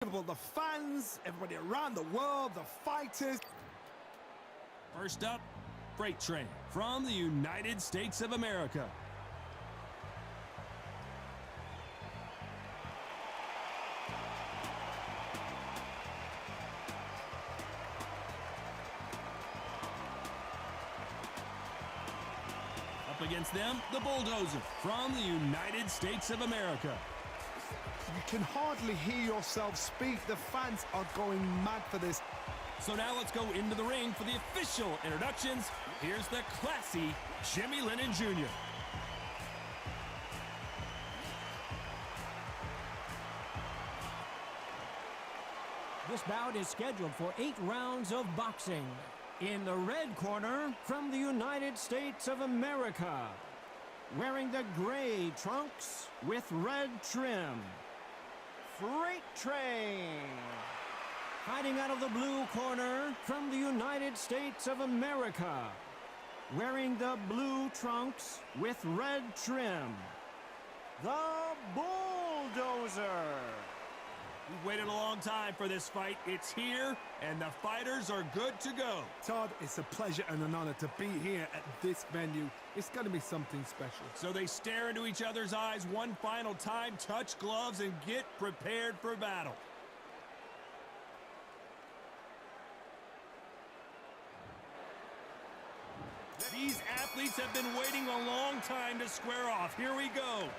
The fans, everybody around the world, the fighters. First up, Freight Train from the United States of America. Up against them, the Bulldozer from the United States of America. You can hardly hear yourself speak. The fans are going mad for this. So now let's go into the ring for the official introductions. Here's the classy Jimmy Lennon Jr. This bout is scheduled for 8 rounds of boxing. In the red corner, from the United States of America, wearing the gray trunks with red trim, Freight Train. Fighting out of the blue corner, from the United States of America, wearing the blue trunks with red trim, the Bulldozer. We've waited a long time for this fight. It's here, and the fighters are good to go. Todd, it's a pleasure and an honor to be here at this venue. It's going to be something special. So they stare into each other's eyes one final time, touch gloves, and get prepared for battle. These athletes have been waiting a long time to square off. Here we go.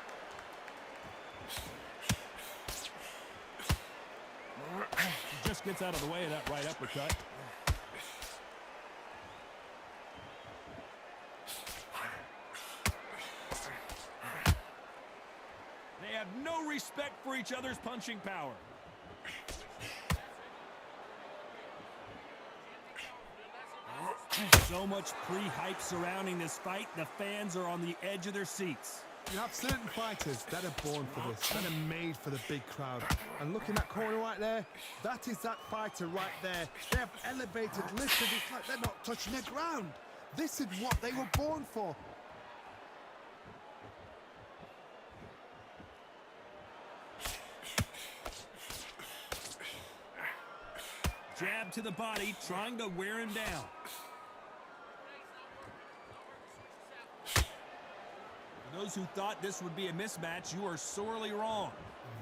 He just gets out of the way of that right uppercut. They have no respect for each other's punching power. So much pre-hype surrounding this fight, the fans are on the edge of their seats. You have certain fighters that are born for this, that are made for the big crowd. And look in that corner right there, that is that fighter right there. They have elevated, lifted, it's like they're not touching the ground. This is what they were born for. Jab to the body, trying to wear him down. For those who thought this would be a mismatch, you are sorely wrong.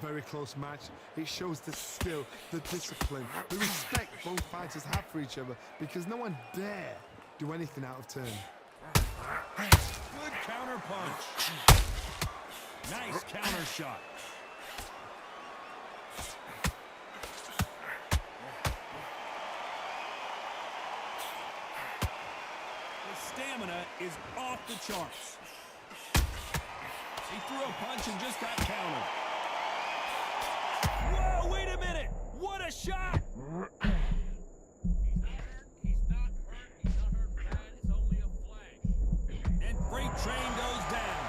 Very close match. It shows the skill, the discipline, the respect both fighters have for each other, because no one dare do anything out of turn. Good counter punch. Nice counter shot. The stamina is off the charts. He threw a punch and just got countered. Whoa, wait a minute! What a shot! He's not hurt bad, it's only a flash. And Freight Train goes down.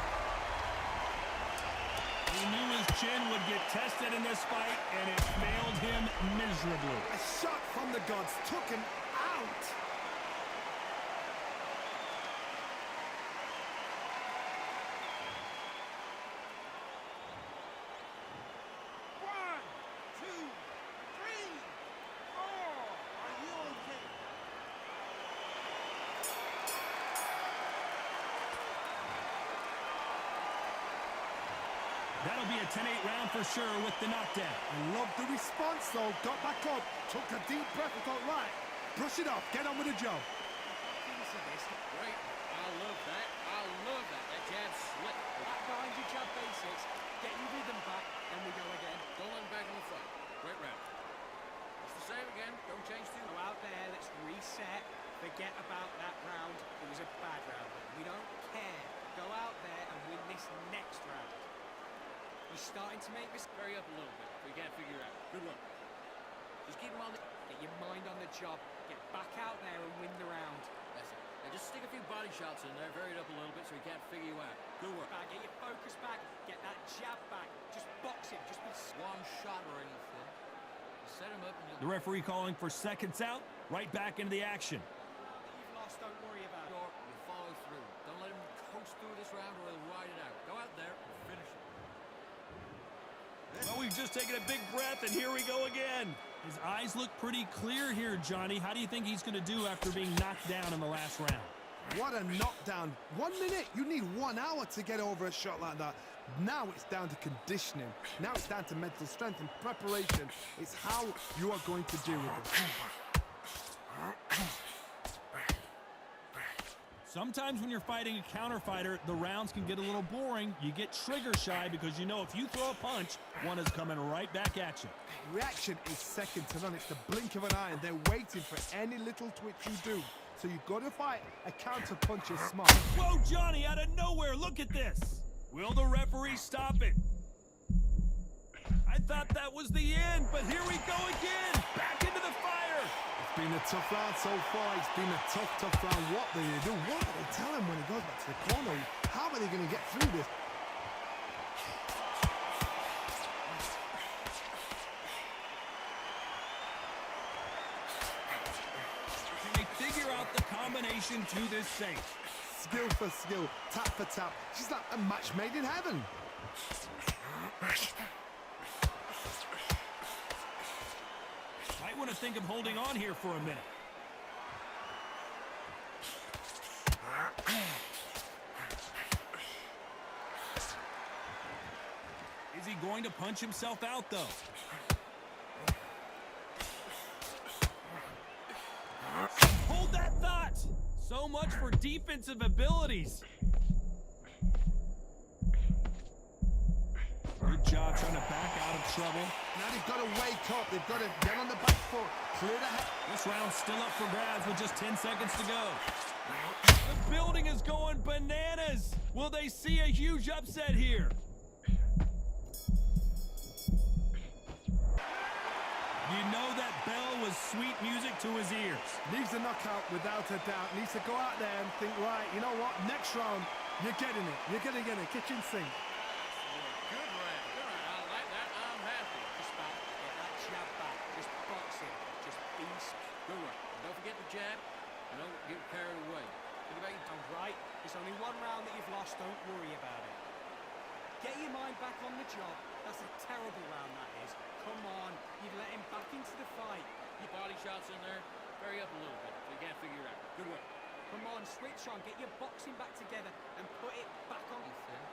He knew his chin would get tested in this fight, and it failed him miserably. A shot from the gods took him out. That'll be a 10-8 round for sure with the knockdown. I love the response though. Got back up, took a deep breath and thought, right, brush it off, get on with the job. Great. I love that. I love that. That jab slip. Back behind your jab basics, get your rhythm back, and we go again. Don't let him back on the fight. Great round. It's the same again. Don't change too Go much. out there, let's reset. Forget about that round. It was a bad round. We don't care. Go out there and win this next round. You're starting to make this. Hurry up a little bit. We can't figure out. Good luck. Just keep him on the... Get your mind on the job. Get back out there and win the round. That's it. And just stick a few body shots in there. Vary it up a little bit so he can't figure you out. Good work. Back, get your focus back. Get that jab back. Just box him. Just be... One shot or anything. Set him up and The referee calling for seconds out, right back into the action. You've lost, don't worry about it. you follow through. Don't let him coast through this round or he'll ride it out. Go out there and finish it. Well, we've just taken a big breath, and here we go again. His eyes look pretty clear here, Johnny. How do you think he's going to do after being knocked down in the last round? What a knockdown. 1 minute, you need 1 hour to get over a shot like that. Now it's down to conditioning. Now it's down to mental strength and preparation. It's how you are going to deal with it. Sometimes when you're fighting a counter fighter, the rounds can get a little boring. You get trigger shy because you know if you throw a punch, one is coming right back at you. Reaction is second to none. It's the blink of an eye, and they're waiting for any little twitch you do. So you've got to fight a counter punch is smart. Whoa, Johnny, out of nowhere, look at this. Will the referee stop it? I thought that was the end, but here we go again. Back into the fire. It's been a tough round so far. It's been a tough round. What do they do? What do they tell him when he goes back to the corner? How are they going to get through this? Can they figure out the combination to this safe? Skill for skill, tap for tap. She's like a match made in heaven. Might want to think of holding on here for a minute. Is he going to punch himself out, though? Hold that thought! So much for defensive abilities. Good job trying to back out of trouble. Now they've got to wake up. They've got to get on the back foot. Clear the head. This round's still up for grabs with just 10 seconds to go. The building is going bananas. Will they see a huge upset here? You know that bell was sweet music to his ears. Needs a knockout without a doubt. Needs to go out there and think, right, you know what? Next round, you're getting it. You're going to get a kitchen sink. Good round. Good round. I like that. I'm happy. Just back, get that jab back. Just boxing. Just beast. Good round. Don't forget the jab. And don't get carried away. Think about your I'm right. It's only 1 round that you've lost. Don't worry about it. Get your mind back on the job. That's a terrible round, that is. Come on. You've let him back into the fight. Your body shots in there. Vary up a little bit so you can't figure it out. Good work. Come on, switch on. Get your boxing back together and put it back on. Ethan,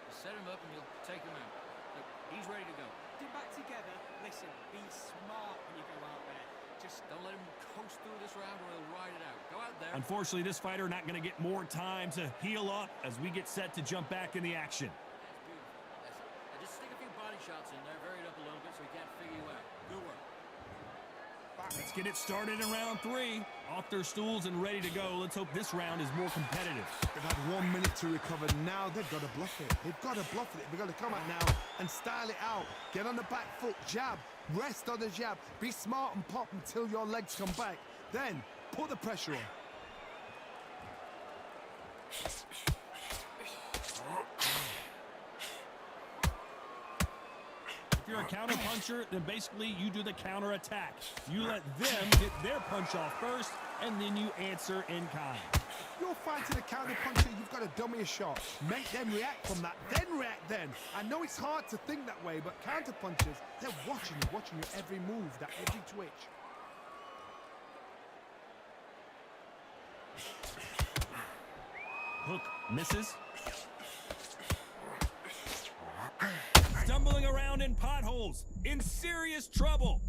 you set him up and you'll take him out. Look, he's ready to go. Get it back together. Listen, be smart when you go out there. Just Don't let him coast through this round or he'll ride it out. Go out there. Unfortunately, this fighter not going to get more time to heal up as we get set to jump back in the action. That's beautiful. That's it. Now just stick a few body shots in there. Vary it up a little bit so he can't figure you out. Good work. Let's get it started in round 3. Off their stools and ready to go. Let's hope this round is more competitive. They've had 1 minute to recover. Now they've got to bluff it. They've got to bluff it. They've got to come out now and style it out. Get on the back foot, jab, rest on the jab. Be smart and pop until your legs come back. Then put the pressure on. If you're a counter puncher, then basically you do the counter attack. You let them get their punch off first, and then you answer in kind. You're fighting a counter puncher, you've got to dummy a shot. Make them react from that, then react then. I know it's hard to think that way, but counter punchers, they're watching you every move, that every twitch. Hook misses. Stumbling around in potholes, in serious trouble.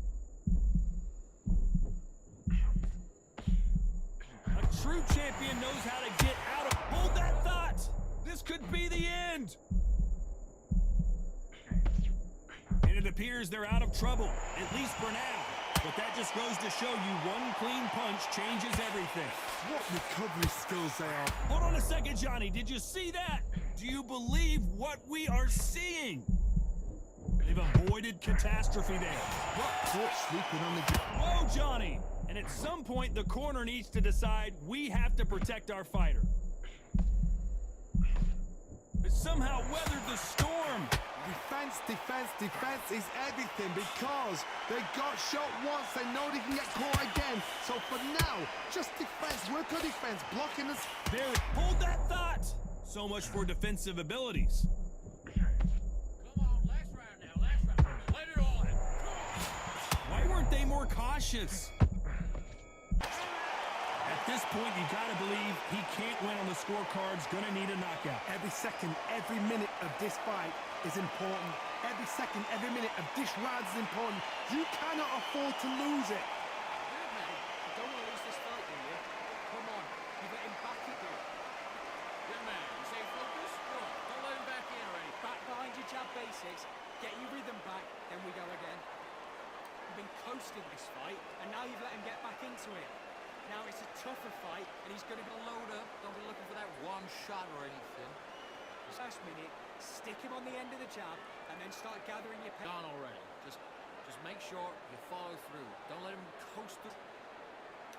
A true champion knows how to get out of... Hold that thought! This could be the end! And it appears they're out of trouble, at least for now. But that just goes to show you one clean punch changes everything. What recovery skills they are. Hold on a second, Johnny. Did you see that? Do you believe what we are seeing? They've avoided catastrophe there. What court sleeping on the... Whoa, Johnny! And at some point, the corner needs to decide we have to protect our fighter. They somehow weathered the storm. Defense, defense, defense is everything because they got shot once. They know they can get caught again. So for now, just defense. Work on defense. Blocking us. There, hold that thought. So much for defensive abilities. Come on, last round now, last round. weren't they more cautious? At this point, you gotta believe he can't win on the scorecard's gonna need a knockout. Every second, every minute of this fight is important. Every second, every minute of this round is important. You cannot afford to lose it. Good, man. You don't want to lose this fight, do you? Come on. You get him back again. Good man. You say focus? Go on. Don't let him back in already. Back behind your jab basics. Get your rhythm back. Then we go again. You've been coasting this fight, and now you've let him get back into it. Now it's a tougher fight, and he's going to go Load up. Don't be looking for that one shot or anything. last minute, stick him on the end of the jab, and then start gathering your pace. Gone already. Just make sure you follow through. Don't let him coast through.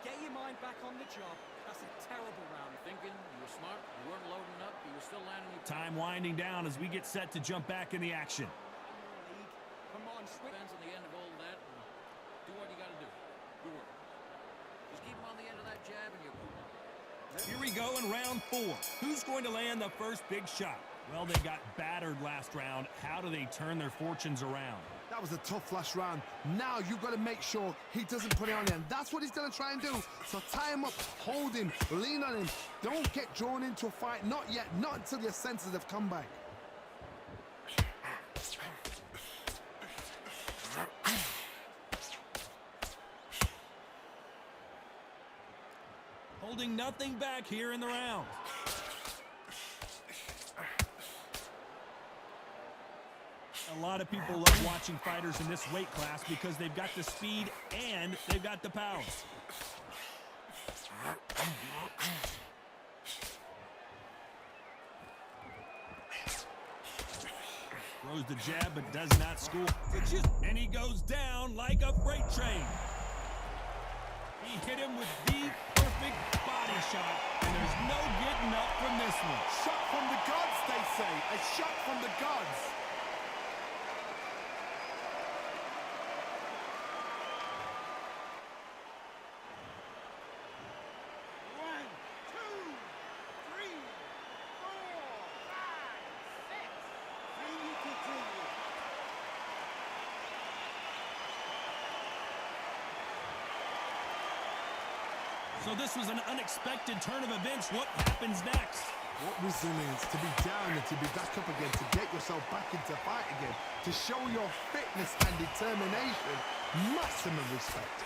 Get your mind back on the job. That's a terrible round. Thinking you were smart, you weren't loading up, you were still landing your Time winding down as we get set to jump back in the action. League. Come on, switch. Depends on the end of all that. And do what you got to do. Good work. Just keep him on the end of that jab and you're good. Here we go in round 4. Who's going to land the first big shot? Well, they got battered last round. How do they turn their fortunes around? That was a tough last round. Now you've got to make sure he doesn't put it on you. And that's what he's going to try and do. So tie him up, hold him, lean on him. Don't get drawn into a fight. Not yet. Not until your senses have come back. Holding nothing back here in the round. A lot of people love watching fighters in this weight class because they've got the speed and they've got the power. Throws the jab but does not score. And he goes down like a freight train. He hit him with the perfect body shot, and there's no getting up from this one. Shot from the gods, they say. A shot from the gods. So this was an unexpected turn of events. What happens next? What resilience to be down and to be back up again, to get yourself back into fight again, to show your fitness and determination. Maximum respect.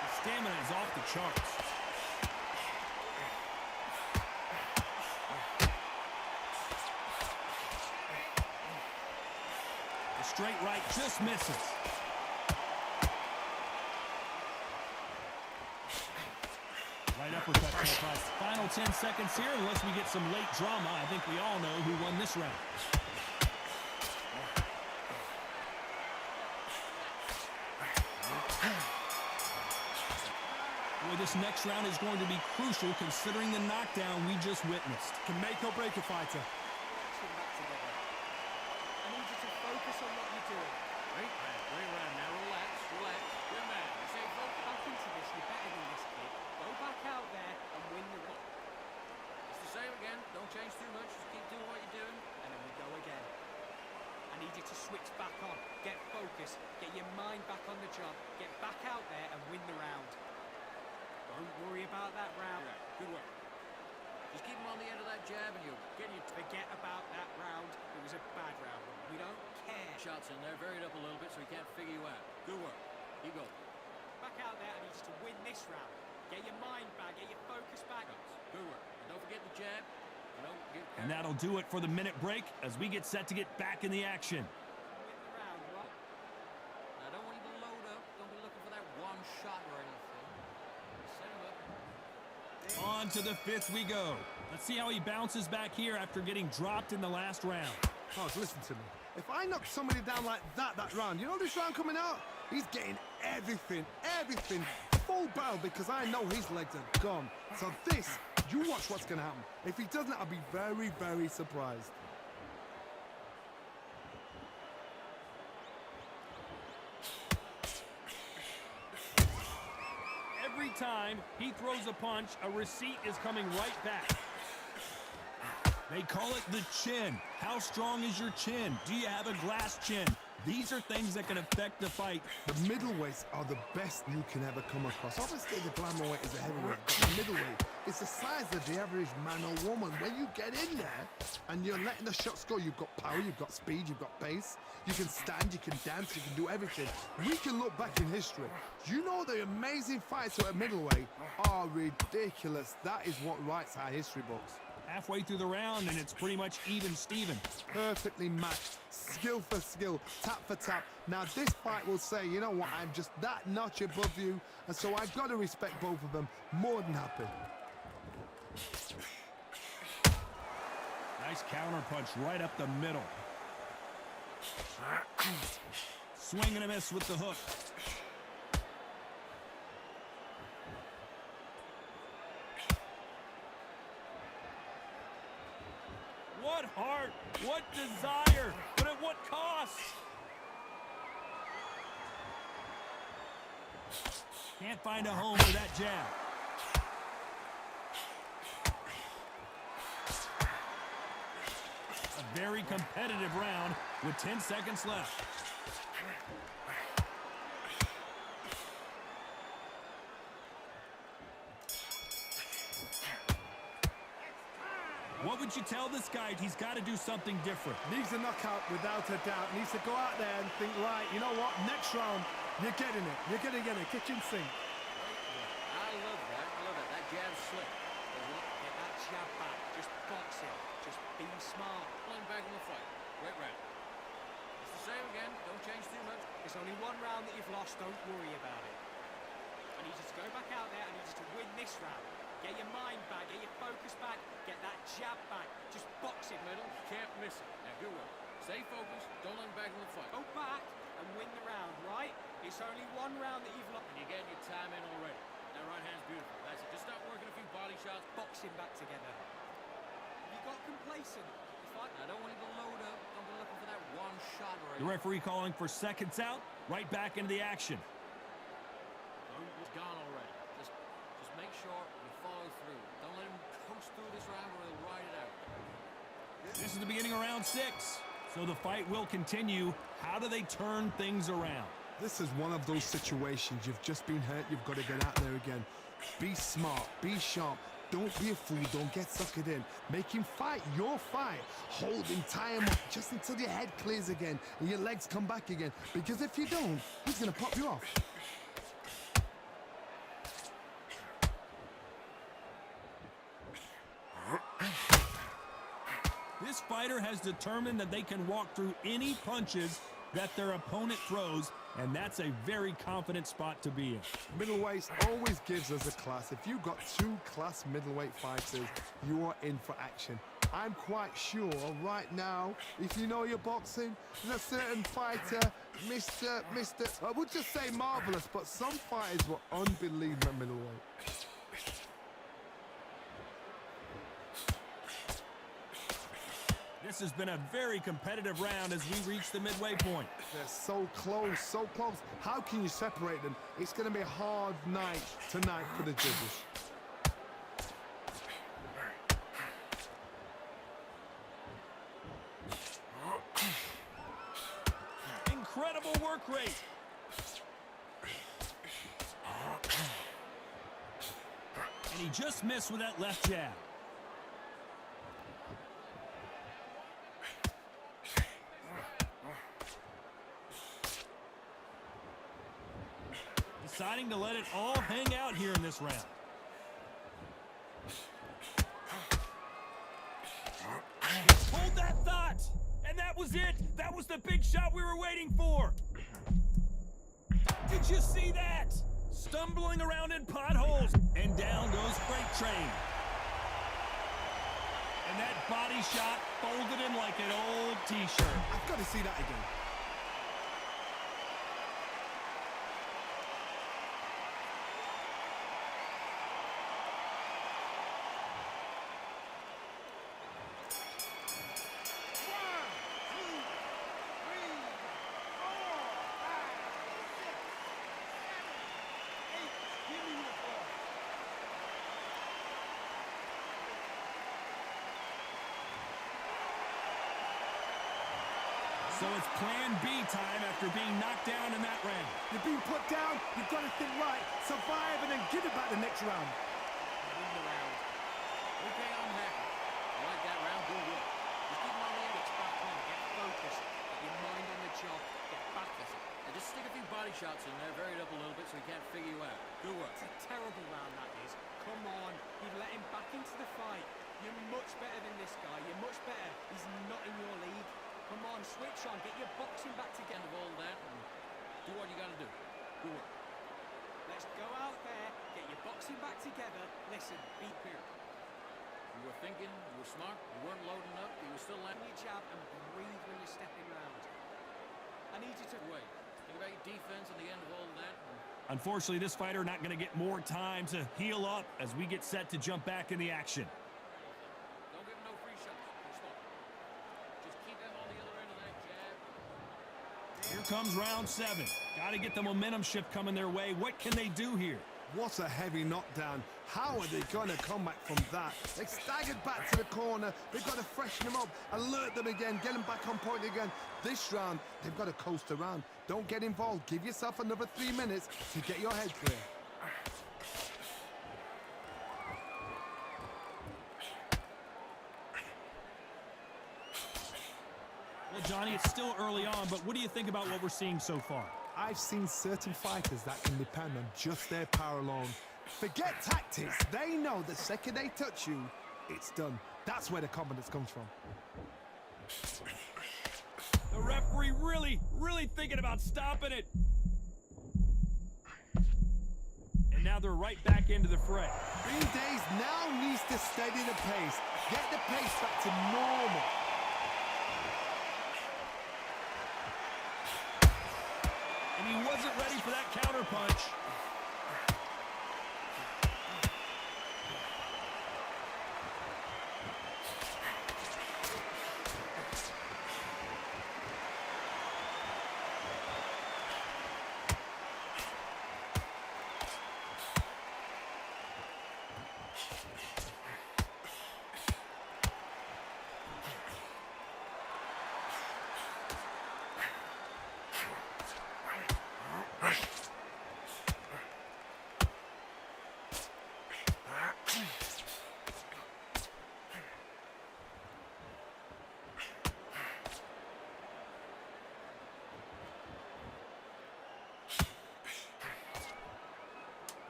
The stamina is off the charts. The straight right just misses. Right uppercut to the fight. Final 10 seconds here, unless we get some late drama. I think we all know who won this round. Boy, this next round is going to be crucial considering the knockdown we just witnessed. Can make or break a fighter. Let's get back together. I need you to focus on what you're doing. Great round. Now relax. Good man. You say focus. Back into this. You're better than this, kid. Go back out there and win the round. It's the same again. Don't change too much. Just keep doing what you're doing. And then we go again. I need you to switch back on. Get focused. Get your mind back on the job. Get back out there and win the round. Don't worry about that round. Good work. Just keep him on the end of that jab and you'll get you. Forget about that round. It was a bad round. We don't care. Shots in there, varied up a little bit so he can't figure you out. Good work. Keep going. Back out there. I need you to win this round. Get your mind back. Get your focus back. Good work. And don't forget the jab. And that'll do it for the minute break as we get set to get back in the action. Win the round, what? Now, don't want you to load up. Don't be looking for that one shot or anything. Set him up. On to the 5th we go. Let's see how he bounces back here after getting dropped in the last round. Oh, listen to me. If I knock somebody down like that round, you know this round coming out? He's getting everything, full barrel because I know his legs are gone. So this, you watch what's going to happen. If he doesn't, I'll be very, very surprised. Every time he throws a punch, a receipt is coming right back. They call it the chin. How strong is your chin? Do you have a glass chin? These are things that can affect the fight. The middleweights are the best you can ever come across. Obviously, the glamour weight is a heavyweight, but the middleweight is the size of the average man or woman. When you get in there and you're letting the shots go, you've got power, you've got speed, you've got pace. You can stand, you can dance, you can do everything. We can look back in history. You know the amazing fights at middleweight are ridiculous. That is what writes our history books. Halfway through the round, and it's pretty much even Steven. Perfectly matched, skill for skill, tap for tap. Now this fight will say, you know what, I'm just that notch above you, and so I've got to respect both of them. More than happy. Nice counter punch right up the middle. Swing and a miss with the hook. What heart, what desire, but at what cost? Can't find a home for that jab. A very competitive round with 10 seconds left. What would you tell this guy? He's got to do something different. Needs a knockout without a doubt. Needs to go out there and think, right, you know what, next round, you're getting it. You're going to get a kitchen sink. I love that. I love that. That jab's slick. Get that jab back. Just box it. Just be smart. Pulling back in the fight. Great round. It's the same again. Don't change too much. There's only one round that you've lost. Don't worry about it. I need you to go back out there. I need you to win this round. Get your mind back. Get your focus back. Get that jab back. Just box it, Middle, can't miss it. Now good work. Stay focused. Don't let him back in the fight. Go back and win the round, right? It's only one round that you've lost. And you're getting your time in already. That right hand's beautiful. That's it. Just start working a few body shots. Boxing back together. You got complacent. I don't want you to load up. Don't be looking for that one shot right The referee calling for seconds out, right back into the action. It's gone already. Just make sure you follow through. Don't let him coast through this round or he'll ride it out. This is the beginning of round 6, so the fight will continue. How do they turn things around? This is one of those situations. You've just been hurt. You've got to get out there again. Be smart. Be sharp. Don't be a fool. Don't get suckered in. Make him fight your fight. Hold him, tie him up just until your head clears again and your legs come back again. Because if you don't, he's going to pop you off. This fighter has determined that they can walk through any punches that their opponent throws, and that's a very confident spot to be in. Middleweight always gives us a class. If you've got two class middleweight fighters, you are in for action. I'm quite sure right now, if you know your boxing, there's a certain fighter, I would just say marvelous, but some fighters were unbelievable at middleweight. This has been a very competitive round as we reach the midway point. They're so close, so close. How can you separate them? It's going to be a hard night tonight for the judges. Incredible work rate. And he just missed with that left jab. Deciding to let it all hang out here in this round. Hold that thought! And that was it! That was the big shot we were waiting for! Did you see that? Stumbling around in potholes, and down goes Freight Train. And that body shot folded him like an old t-shirt. I've got to see that again. So it's plan B time after being knocked down in that round. You've been put down, you've got to think right, survive and then give it back the next round. Win the round. Okay, I'm happy. I like that round. Good work. Just keep on the edge. Back on. Get focused. Get your mind on the job. Get back at it. And just stick a few body shots in there, vary it up a little bit so he can't figure you out. Good work. It's a terrible round, that is. Come on. You've let him back into the fight. You're much better than this guy. You're much better. He's not in your league. Come on, switch on. Get your boxing back together. End of all that and do what you got to do. Good work. Let's go out there. Get your boxing back together. Listen, be clear. You were thinking, you were smart, you weren't loading up, you were still Land landing your jab and breathe when you're stepping round. I need you to away. Think about your defense and the end of all that. Unfortunately, this fighter not going to get more time to heal up as we get set to jump back in the action. Don't give him no free shots. You're smart. Just keep him on the other end of that jab. Here comes round 7. Got to get the momentum shift coming their way. What can they do here? What a heavy knockdown. How are they going to come back from that? They staggered back to the corner. They've got to freshen them up, alert them again, get them back on point again. This round, they've got to coast around. Don't get involved. Give yourself another 3 minutes to get your head clear. Well, Johnny, it's still early on, but what do you think about what we're seeing so far? I've seen certain fighters that can depend on just their power alone. Forget tactics. They know the second they touch you, it's done. That's where the confidence comes from. The referee really thinking about stopping it. And now they're right back into the fray. Green Days now needs to steady the pace. Get the pace back to normal. And he wasn't ready for that counter punch.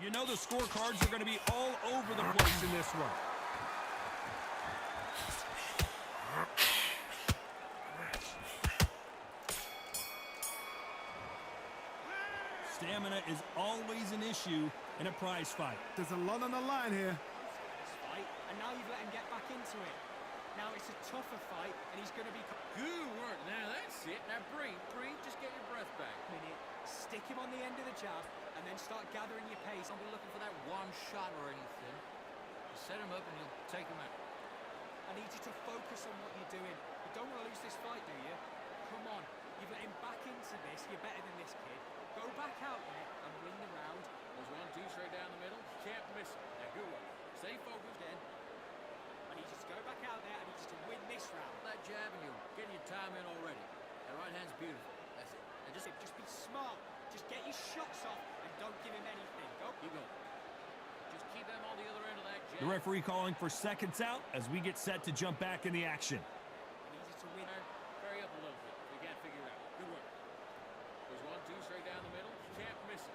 You know the scorecards are going to be all over the place in this one. Stamina is always an issue in a prize fight. There's a lot on the line here. this fight, and now you've let him get back into it. Now it's a tougher fight, and he's going to be... Good work. Now that's it. Now breathe. Just get your breath back. minute, stick him on the end of the jab, and then start gathering your pace. Don't be looking for that one shot or anything. Just set him up and you'll take him out. I need you to focus on what you're doing. You don't want to lose this fight, do you? Come on, you've let him back into this. You're better than this kid. Go back out there and win the round. There's 1, 2 straight down the middle. Can't miss it. Now good work. Stay focused. Again. I need you to go back out there. I need you to win this round. That jab and you're getting your time in already. That right hand's beautiful. That's it. And Just be smart. Just get your shots off and don't give him anything. Go. you go. Just keep him on the other end of that jab. The referee calling for seconds out as we get set to jump back in the action. I need you to win. Vary up a little bit. You can't figure it out. Good work. There's 1, 2 straight down the middle. Can't miss it.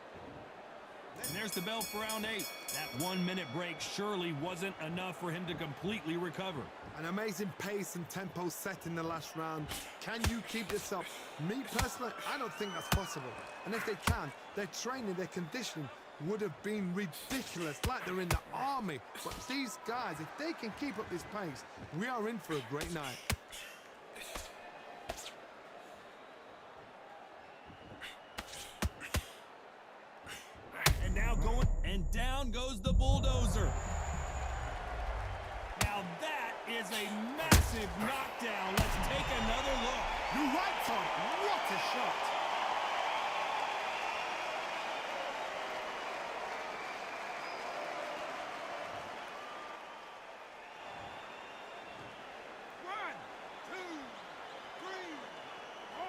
And there's the bell for round 8. That 1 minute break surely wasn't enough for him to completely recover. An amazing pace and tempo set in the last round. Can you keep this up? Me personally, I don't think that's possible. And if they can, their training, their conditioning would have been ridiculous, like they're in the army. But these guys, if they can keep up this pace, we are in for a great night. And now going, and down goes the bulldozer. Now that is a massive knockdown. Let's take another look. You're right, Tom. What a shot. One, two, three, four.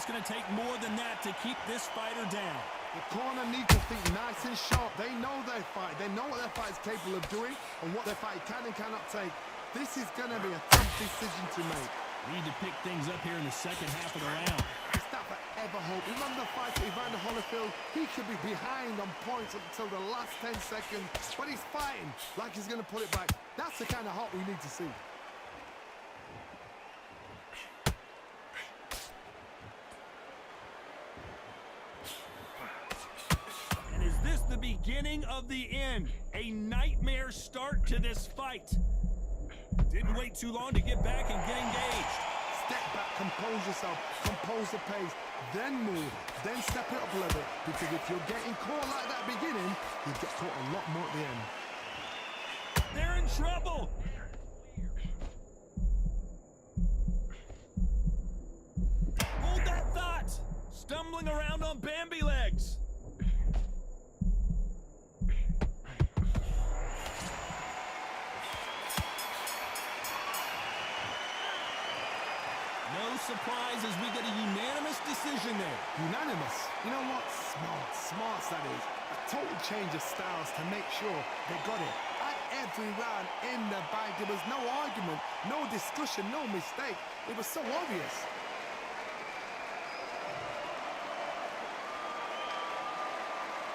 going to take more than that to keep this fighter down. The corner needs to think nice and sharp. They know their fight. They know what their fight is capable of doing and what their fight can and cannot take. This is going to be a tough decision to make. We need to pick things up here in the second half of the round. It's that forever hope. Remember the fight with Evander Holyfield? He could be behind on points until the last 10 seconds, but he's fighting like he's going to put it back. That's the kind of hope we need to see. And is this the beginning of the end? A nightmare start to this fight. Didn't wait too long to get back and get engaged. Step back, compose yourself, compose the pace, then move, then step it up a little bit. Because if you're getting caught like that beginning, you get caught a lot more at the end. They're in trouble. Hold that thought. Stumbling around on Bambi legs. No surprise as we get a unanimous decision there. Unanimous. You know what? Smart that is. A total change of styles to make sure they got it. At every round in the bag, there was no argument, no discussion, no mistake. It was so obvious.